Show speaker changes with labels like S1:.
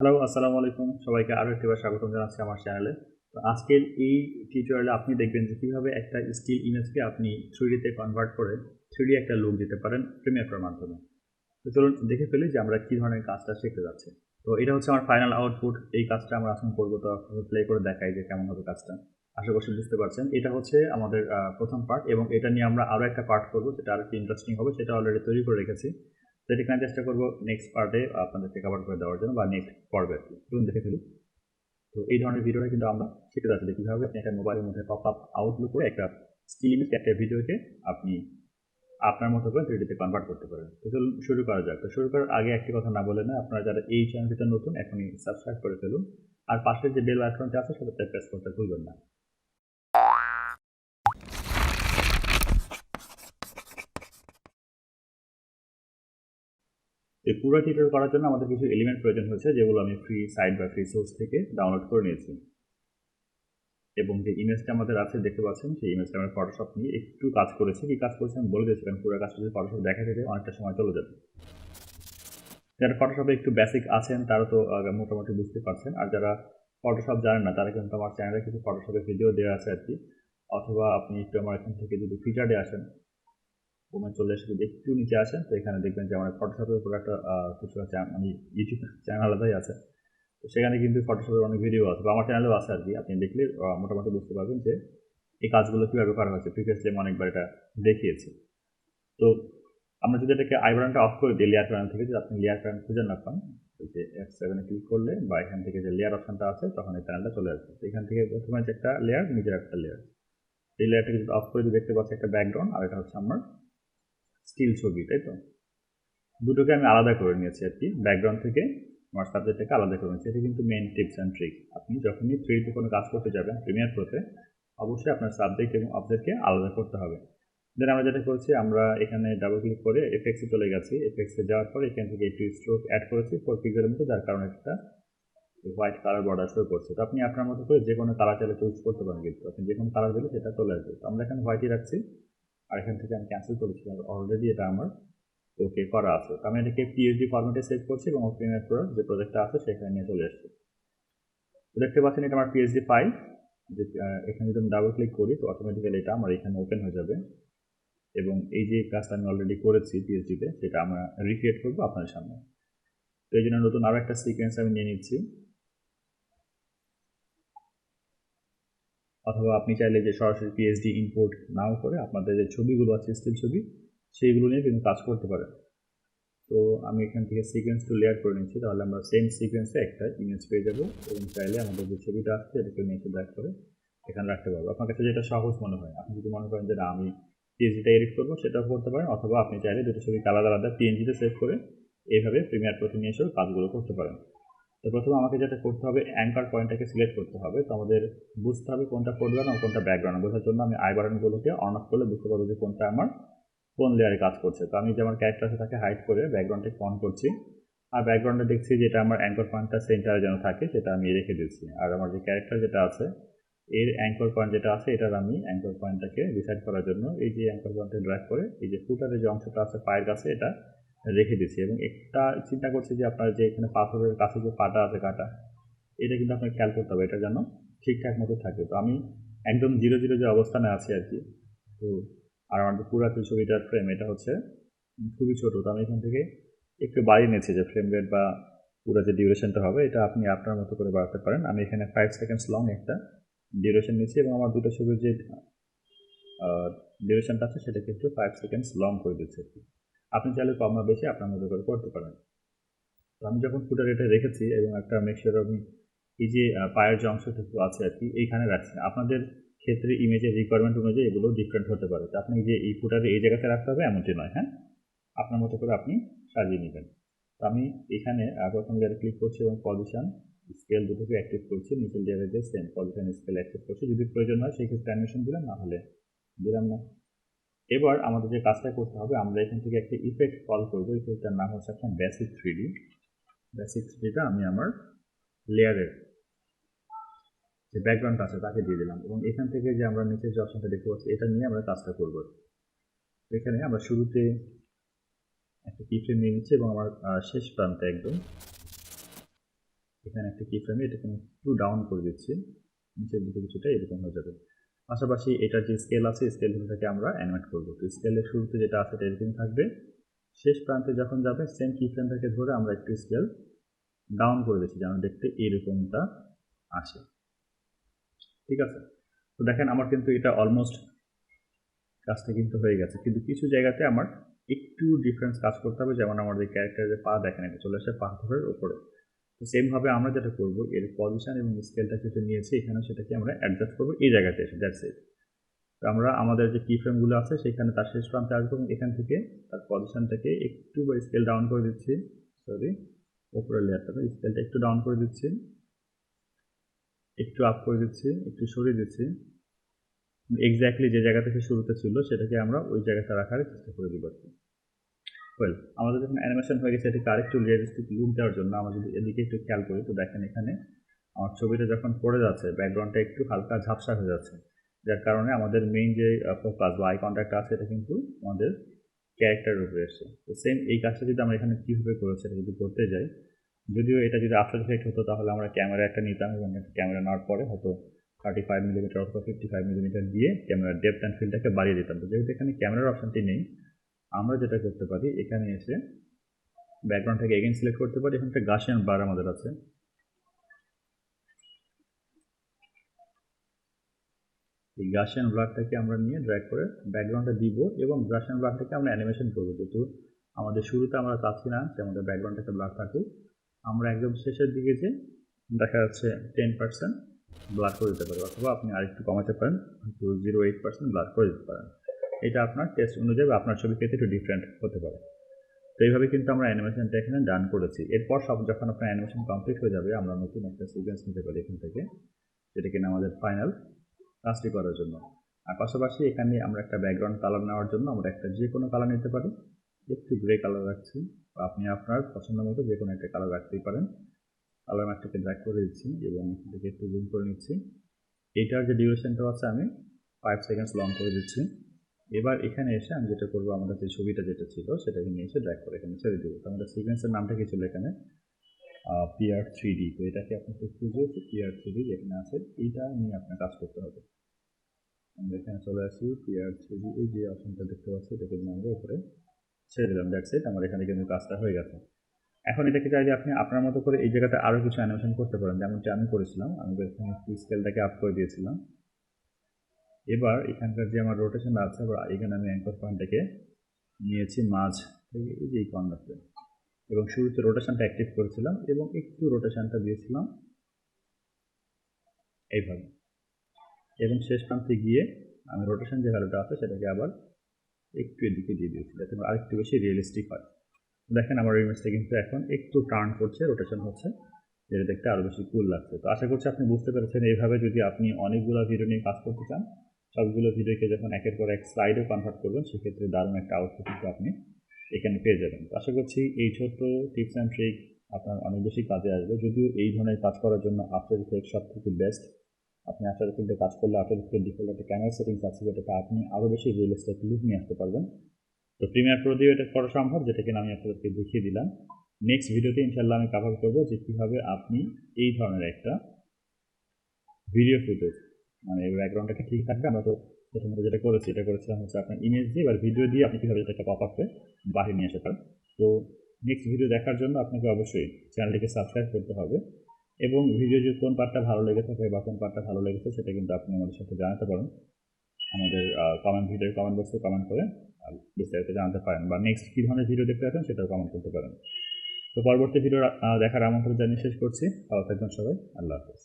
S1: Hello, আসসালামু আলাইকুম। সবাইকে আরো একটিবার স্বাগতম জানাচ্ছি আমার চ্যানেলে। তো আজকের এই টিউটোরিয়ালে আপনি দেখবেন যে কিভাবে একটা স্টিল ইমেজকে আপনি 3D তে কনভার্ট করে 3D একটা লুক দিতে পারেন প্রিমিয়ার প্রোর মাধ্যমে। তো চলুন দেখে ফেলি যে আমরা কি ধরনের কাজটা শিখতে যাচ্ছি। তো এটা হচ্ছে আমার ফাইনাল আউটপুট। এই কাজটা আমরা এখন করব, তো আপনাদের প্লে করে দেখাই যে কেমন হবে কাজটা। আশা করছি বুঝতে পারছেন। এটা হচ্ছে আমাদের প্রথম পার্ট এবং এটা নিয়ে আমরা আরো একটা পার্ট করব যেটা আরেকটু ইন্টারেস্টিং হবে, সেটা অলরেডি তৈরি করে রেখেছি। তো এটা এখানে চেষ্টা করব নেক্সট পার্টে আপনাদেরকে কভার করে দেওয়ার জন্য বা নেক্সট পর্বে আরকি। চলুন দেখে ফেলি। তো এই ধরনের ভিডিওটা কিন্তু আমরা শিখতে যাচ্ছি যে কিভাবে আপনি একটা মোবাইলের মধ্যে পপ আপ আউটলুক করে একটা স্টিল ইমেজ একটা ভিডিওকে আপনি আপনার মতো করে 3D তে কনভার্ট করতে পারেন। তো চলুন শুরু করা যাক। তো শুরু করার আগে একটি কথা না বলে না, আপনারা যারা এই চ্যানেলটিতে নতুন এখনই সাবস্ক্রাইব করে ফেলুন। আর পাশের যে বেল আইকনটা আছে সেটাতে প্রেস করতে ভুলবেন না। এই পুরো টিউটোরিয়াল করার জন্য আমাদের কিছু এলিমেন্ট প্রয়োজন হয়েছে, যেগুলো আমি ফ্রি সাইট বা ফ্রি সোর্স থেকে ডাউনলোড করে নিয়েছি। এবং যে ইমেজটা আমাদের আছে দেখতে পাচ্ছেন, সেই ইমেজটা আমরা ফটোশপ নিয়ে একটু কাজ করেছি। কি কাজ করেছি আমি বলে দিয়েছি, কারণ পুরো কাজটা যদি ফটোশপ দেখা যেতে অনেকটা সময় চলে যাবে। যারা ফটোশপে একটু বেসিক আছেন তারা তো মোটামুটি বুঝতে পারছেন, আর যারা ফটোশপ জানেন না তারা কিন্তু আমার চ্যানেলে কিছু ফটোশপের ভিডিও দেওয়া আছে আর কি। অথবা আপনি একটু আমার এখান থেকে যদি ফিচারে আসেন, ওখানে চলে এসে যদি একটু নিচে আসেন, তো এখানে দেখবেন যে আমার ফটোশপের উপর একটা কিছু মানে ইউটিউব চ্যানেল আলাদাই আছে। তো সেখানে কিন্তু ফটোশপের অনেক ভিডিও আছে বা আমার চ্যানেলেও আছে আর কি। আপনি দেখলে মোটামুটি বুঝতে পারবেন যে এই কাজগুলো কীভাবে করা হয়েছে। প্রিভিয়াসলি আমি অনেকবার এটা দেখিয়েছি। তো আমরা যদি এটাকে আই বাটনটা অফ করে দিই, লেয়ার প্যানেল থেকে যদি আপনি লেয়ার প্যানেল খুঁজে না পান, ওই যে F7 এ ক্লিক করলে বা এখান থেকে যে লেয়ার অপশনটা আছে তখন এই প্যানেলটা চলে আসবে। এখান থেকে প্রথমে যে একটা লেয়ার, নিজের একটা লেয়ার, এই লেয়ারটাকে যদি অফ করে দিয়ে দেখতে পাচ্ছি একটা ব্যাকগ্রাউন্ড, আর এটা হচ্ছে আমার স্টিল ছবি, তাই তো? দুটোকে আমি আলাদা করে নিয়েছি আর কি, ব্যাকগ্রাউন্ড থেকে আমার সাবজেক্টটাকে আলাদা করে নিয়েছি। এটা কিন্তু মেইন টিপস অ্যান্ড ট্রিক। আপনি যখনই 3D তে কোনো কাজ করতে যাবেন প্রিমিয়ার প্রোতে, অবশ্যই আপনার সাবজেক্ট এবং অবজেক্টকে আলাদা করতে হবে। দেন আমরা যেটা করছি, আমরা এখানে ডাবল ক্লিক করে এফেক্টসে চলে গেছি। এফেক্টসে যাওয়ার পর এখান থেকে একটু স্ট্রোক অ্যাড করেছি 4 পিক্সেলের মতো, যার কারণে একটা হোয়াইট কালার বর্ডার শো করছে। তো আপনি আপনার মতো করে যে কোনো কালার চাইলে চুজ করতে পারেন, কিন্তু আপনি যে কোনো কালার দিলে সেটা চলে আসবে। তো আমরা এখানে হোয়াইটই রাখছি, আর এখান থেকে আমি ক্যান্সেল করেছিলাম, অলরেডি এটা আমার ওকে করা আছে। তো আমি এটাকে পিএসডি ফরম্যাটে সেভ করছি এবং প্রিমিয়ার প্রোর যে প্রজেক্টটা আছে সেখানে নিয়ে চলে এসেছি। তো দেখতে পাচ্ছেন এটা আমার পিএসডি ফাইল। যে এখানে যদি আমি ডাবল ক্লিক করি তো অটোমেটিক্যালি এটা আমার এখানে ওপেন হয়ে যাবে, এবং এই যে কাজটা আমি অলরেডি করেছি পিএইচডিতে সেটা আমরা রিক্রিয়েট করবো আপনার সামনে। তো এই জন্য নতুন আরও একটা সিকোয়েন্স আমি নিয়ে নিচ্ছি। অথবা আপনি চাইলে যে সরাসরি পিএইচডি ইম্পোর্ট নাও করে আপনাদের যে ছবিগুলো আছে স্টিল ছবি, সেইগুলো নিয়ে কিন্তু কাজ করতে পারেন। তো আমি এখান থেকে সিকোয়েন্স টু লেয়ার করে নিচ্ছি, তাহলে আমরা সেম সিকোয়েন্সে একটা ইমেজ পেয়ে যাবো, এবং চাইলে আমাদের যে ছবিটা আসছে এটাকে নিয়ে এসে ব্যাক করে এখানে রাখতে পারবো। আপনার কাছে যেটা সহজ মনে হয়, আপনি যদি মনে করেন যে না আমি পিএনজিটা এডিট করবো, সেটাও করতে পারেন। অথবা আপনি চাইলে দুটো ছবিকে আলাদা আলাদা পিএনজিতে সেভ করে এইভাবে প্রিমিয়ার প্রোতে নিয়ে এসেও কাজগুলো করতে পারেন। তো প্রথমে আমাকে যেটা করতে হবে, অ্যাঙ্কার পয়েন্টটাকে সিলেক্ট করতে হবে। তো আমাদের বুঝতে হবে কোনটা ফোরগ্রাউন্ড আর কোনটা ব্যাকগ্রাউন্ড। বোঝার জন্য আমি আই বাটনগুলোকে অন অফ করলে বুঝতে পারবো যে কোনটা আমার কোন লেয়ারে কাজ করছে। তো আমি যে আমার ক্যারেক্টার আছে তাকে হাইড করে ব্যাকগ্রাউন্ডটাকে অন করছি, আর ব্যাকগ্রাউন্ডে দেখছি যেটা আমার অ্যাঙ্কর পয়েন্টটা সেন্টারে যেন থাকে সেটা আমি রেখে দিচ্ছি। আর আমার যে ক্যারেক্টার যেটা আছে এর অ্যাঙ্কর পয়েন্ট যেটা আছে এটার আমি অ্যাঙ্কর পয়েন্টটাকে ডিসাইড করার জন্য এই যে অ্যাঙ্কর পয়েন্টে ড্র্যাগ করে এই যে ফুটারের যে অংশটা আছে পায়ের কাছে এটা রেখে দিচ্ছি। এবং একটা চিন্তা করছি যে আপনার যে এখানে পাথরের কাছে যে পাটা আছে কাটা, এটা কিন্তু আপনাকে খেয়াল করতে হবে এটা যেন ঠিকঠাক মতো থাকে। তো আমি একদম 0 0 যে অবস্থানে আছে আর কি। তো আর আমার যে পুরাতন ছবিটার ফ্রেম এটা হচ্ছে খুবই ছোট। তো আমি এখান থেকে একটু বাড়িয়ে নিয়েছি যে ফ্রেম রেট বা পুরো যে ডিউরেশনটা হবে এটা আপনি আপনার মতো করে বাড়াতে পারেন। আমি এখানে 5 সেকেন্ডস লং একটা ডিউরেশন নিচ্ছি, এবং আমার দুটো ছবির যে ডিউরেশনটা আছে সেটাকে একটু 5 সেকেন্ডস লং করে দিচ্ছি। আপনি চাইলে কম বা বেশি আপনার মতো করে করতে পারেন। তো আমি যখন ফুটার এটা রেখেছি এবং একটা মেকশিওর আমি এই যে পায়ের যে অংশটুকু আছে আর কি এইখানে রাখছি। আপনাদের ক্ষেত্রে ইমেজের রিকোয়ারমেন্ট অনুযায়ী এগুলো ডিফারেন্ট হতে পারে। তো আপনি যে এই ফুটারে এই জায়গাতে রাখতে হবে এমনটি নয়, হ্যাঁ, আপনার মতো করে আপনি সাজিয়ে নেবেন। তো আমি এখানে প্রথম লেয়ারে ক্লিক করছি এবং পজিশন স্কেল দুটোকে অ্যাক্টিভ করছি। নিচের লেয়ারে যে সেম পজিশন স্কেল অ্যাক্টিভ করছি, যদি প্রয়োজন হয় সেই ক্ষেত্রে অ্যানিমেশন দিলাম, না হলে দিলাম না। এবার আমাদের যে কাজটা করতে হবে, আমরা এখান থেকে একটা ইফেক্ট কল করবো। ইফেক্টটার নাম হচ্ছে আপনার বেসিক 3D। বেসিক 3Dটা আমি আমার লেয়ারের যে ব্যাকগ্রাউন্ড আছে তাকে দিয়ে দিলাম, এবং এখান থেকে যে আমরা নিচের যে অপশনটা দেখতে পাচ্ছি এটা নিয়ে আমরা কাজটা করব। এখানে আমরা শুরুতে একটা কি ফ্রেম নিয়ে নিচ্ছি এবং আমার শেষ প্রান্তে একদম এখানে একটা কি ফ্রেমে এটাকে আমি একটু ডাউন করে দিচ্ছি, নিচের দিকে কিছুটা এরকম হয়ে যাবে। পাশাপাশি এটার যে স্কেল আছে স্কেলটাকে আমরা অ্যানিমেট করবো। তো স্কেলের শুরুতে যেটা আছে এটা এরকম থাকবে, শেষ প্রান্তে যখন যাবে সেম কি ফ্রেমটাকে ধরে আমরা একটু স্কেল ডাউন করে দিচ্ছি যেন দেখতে এরকমটা আসে। ঠিক আছে, তো দেখেন আমার কিন্তু এটা অলমোস্ট কাজটা কিন্তু হয়ে গেছে, কিন্তু কিছু জায়গাতে আমার একটু ডিফারেন্স কাজ করতে হবে। যেমন আমাদের ক্যারেক্টারের পা দেখেন এটা চলে আসে পাথরের ওপরে। তো সেমভাবে আমরা যেটা করবো এর পজিশন এবং স্কেলটা যেটা নিয়েছি এখানে সেটাকে আমরা অ্যাডজাস্ট করবো এই জায়গাতে এসে, দ্যাটস ইট। তো আমরা আমাদের যে কি ফ্রেমগুলো আছে সেখানে তার শেষ প্রান্তে আসবো এবং এখান থেকে তার পজিশনটাকে একটু স্কেল ডাউন করে দিচ্ছি, সরি উপরের লেয়ারটাতে স্কেলটা একটু ডাউন করে দিচ্ছি, একটু আপ করে দিচ্ছি, একটু সরিয়ে দিচ্ছি, এক্স্যাক্টলি যে জায়গা থেকে শুরুতে ছিল সেটাকে আমরা ওই জায়গাটা রাখার চেষ্টা করে দিব। ওয়েল, আমাদের যখন অ্যানিমেশন হয়ে গেছে এটাকে আরেকটু রিয়েলিস্টিক লুক দেওয়ার জন্য আমরা যদি এদিকে একটু খেয়াল করি তো দেখেন এখানে আমার ছবিটা যখন পড়ে যাচ্ছে ব্যাকগ্রাউন্ডটা একটু হালকা ঝাপসা হয়ে যাচ্ছে, যার কারণে আমাদের মেইন যে ফোকাস বা আই কন্ট্যাক্ট আছে এটা কিন্তু আমাদের ক্যারেক্টারের উপরে এসছে। তো সেম এই কাজটা যদি আমরা এখানে কীভাবে করেছি এটা যদি করতে যাই, যদিও এটা যদি আফটার ইফেক্ট হতো তাহলে আমরা ক্যামেরা একটা নিতাম এবং ক্যামেরা নেওয়ার পরে হয়তো 35mm অথবা 55mm দিয়ে ক্যামেরার ডেপথ অ্যান্ড ফিল্ডটাকে বাড়িয়ে দিতাম। তো যেহেতু এখানে ক্যামেরার অপশানটি নেই, আমরা যেটা করতে পারি এখানে এসে ব্যাকগ্রাউন্ডটাকে এগেইন সিলেক্ট করতে পারি, এখানে একটা গাশিয়ান ব্লার আমাদের আছে, এই গাশিয়ান ব্লারটাকে আমরা নিয়ে ড্র্যাগ করে ব্যাকগ্রাউন্ডটা দিব এবং গাশিয়ান ব্লারটাকে আমরা অ্যানিমেশন করবো। যেহেতু আমাদের শুরুতে আমরা চাচ্ছি না যে আমাদের ব্যাকগ্রাউন্ডটাকে ব্লার থাকুক, আমরা একদম শেষের দিকে যে দেখা যাচ্ছে 10% ব্লার করে দিতে পারি, অথবা আপনি আরেকটু কমাতে পারেন, 0.8% ব্লার করে দিতে পারেন। এটা আপনার টেস্ট অনুযায়ী বা আপনার ছবি পেতে একটু ডিফারেন্ট হতে পারে। তো এইভাবে কিন্তু আমরা অ্যানিমেশনটা এখানে ডান করেছি। এরপর যখন আপনার অ্যানিমেশন কমপ্লিট হয়ে যাবে আমরা নতুন একটা সিকোয়েন্স নিতে পারি এখান থেকে, যেটা কিনা আমাদের ফাইনাল কাজটি করার জন্য। আর পাশাপাশি এখানে আমরা একটা ব্যাকগ্রাউন্ড কালার নেওয়ার জন্য আমরা একটা যে কোনো কালার নিতে পারি, একটু গ্রে কালার রাখছি, বা আপনি আপনার পছন্দ মতো যে কোনো একটা কালার রাখতেই পারেন। কালার ম্যাটটাকে ড্র্যাগ করে দিচ্ছি এবং এটাকে একটু জুম করে নিচ্ছি। এইটার যে ডিউরেশনটা আছে আমি 5 সেকেন্ডস লং করে দিচ্ছি। এবার এখানে এসে আমি যেটা করবো, আমাদের যে ছবিটা যেটা ছিল সেটাকে নিয়ে এসে ড্র্যাগ করে এখানে ছেড়ে দেবো। তো আমাদের সিকোয়েন্সের নামটা কি ছিল এখানে PR3D। তো এটাকে আপনি একটু খুঁজে PR3D যেখানে আছে এইটা নিয়ে আপনার কাজ করতে হবে। আমরা এখানে চলে আসি PR3D, এই যে অপশনটা দেখতে পাচ্ছি এটাকে আমরা উপরে ছেড়ে দিলাম, দ্যাটস ইট। আমার এখানে কিন্তু কাজটা হয়ে গেছে। এখন এটাকে চাইলে আপনি আপনার মতো করে এই জায়গাতে আরও কিছু অ্যানিমেশন করতে পারেন, যেমনটি আমি করেছিলাম। আমি এখানে স্কেলটাকে আপ করে দিয়েছিলাম। এবার এখানকার যে আমার রোটেশন আছে, এখানে আমি অ্যাঙ্কর পয়েন্টটাকে নিয়েছি মাঝ থেকে এই যে এই কর্নারতে, এবং শুরুতে রোটেশনটা অ্যাক্টিভ করেছিলাম এবং একটু রোটেশনটা দিয়েছিলাম এইভাবে, এবং শেষ প্রান্তে গিয়ে আমি রোটেশন যে ভ্যালুটা আছে সেটাকে আবার একটু এদিকে দিয়ে দিয়েছি যাতে আরেকটু বেশি রিয়েলিস্টিক হয়। দেখেন আমার ইমেজটা কিন্তু এখন একটু টার্ন করছে, রোটেশন হচ্ছে, যেটা দেখতে আরও বেশি কুল লাগছে। তো আশা করছি আপনি বুঝতে পেরেছেন এইভাবে যদি আপনি অনেকগুলো ভিডিও নিয়ে কাজ করতে চান, সবগুলো ভিডিওকে যখন একের পর এক স্লাইডে কনভার্ট করবেন সেক্ষেত্রে দারুণ একটা আউটপুট কিন্তু আপনি এখানে পেয়ে যাবেন। তো আশা করছি এই ছোট্ট টিপস অ্যান্ড ট্রিক আপনার অনেক বেশি কাজে আসবে। যদিও এই ধরনের কাজ করার জন্য আফটার ইফেক্ট সব থেকে বেস্ট। আপনি আফটার ইফেক্টে কাজ করলে আফটার ইফেক্টের ডিফল্ট একটা ক্যামেরা সেটিংস আছে যেটাতে আপনি আরও বেশি রিয়েলিস্টিক লুক নিয়ে আসতে পারবেন। তো প্রিমিয়ার প্রো দিয়ে এটা করা সম্ভব, যেটা কিনা আমি আপনাদেরকে দেখিয়ে দিলাম। নেক্সট ভিডিওতে ইনশাল্লাহ আমি কভার করবো যে কীভাবে আপনি এই ধরনের একটা ভিডিও ফুটেজ, মানে ব্যাকগ্রাউন্ডটাকে ঠিক থাকবে। আমরা তো প্রথমত যেটা করেছি এটা করেছিলাম হচ্ছে আপনার ইমেজ দিয়ে, এবার ভিডিও দিয়ে আপনি কীভাবে এটাকে পপ আপে বাহির নিয়ে আসতে পারেন। তো নেক্সট ভিডিও দেখার জন্য আপনাকে অবশ্যই চ্যানেলটিকে সাবস্ক্রাইব করতে হবে, এবং ভিডিও যে কোন পার্টটা ভালো লেগে থাকে বা কোন পার্টটা ভালো লেগেছে সেটা কিন্তু আপনি আমাদের সাথে জানাতে পারেন। আমাদের ভিডিওর কমেন্ট বক্সে কমেন্ট করে বিস্তারিত জানাতে পারেন, বা নেক্সট কী ধরনের ভিডিও দেখতে পারেন সেটাও কমেন্ট করতে পারেন। তো পরবর্তী ভিডিও দেখার আমন্ত্রণ জানিয়ে শেষ করছি। ভালো থাকবেন সবাই, আল্লাহ হাফেজ।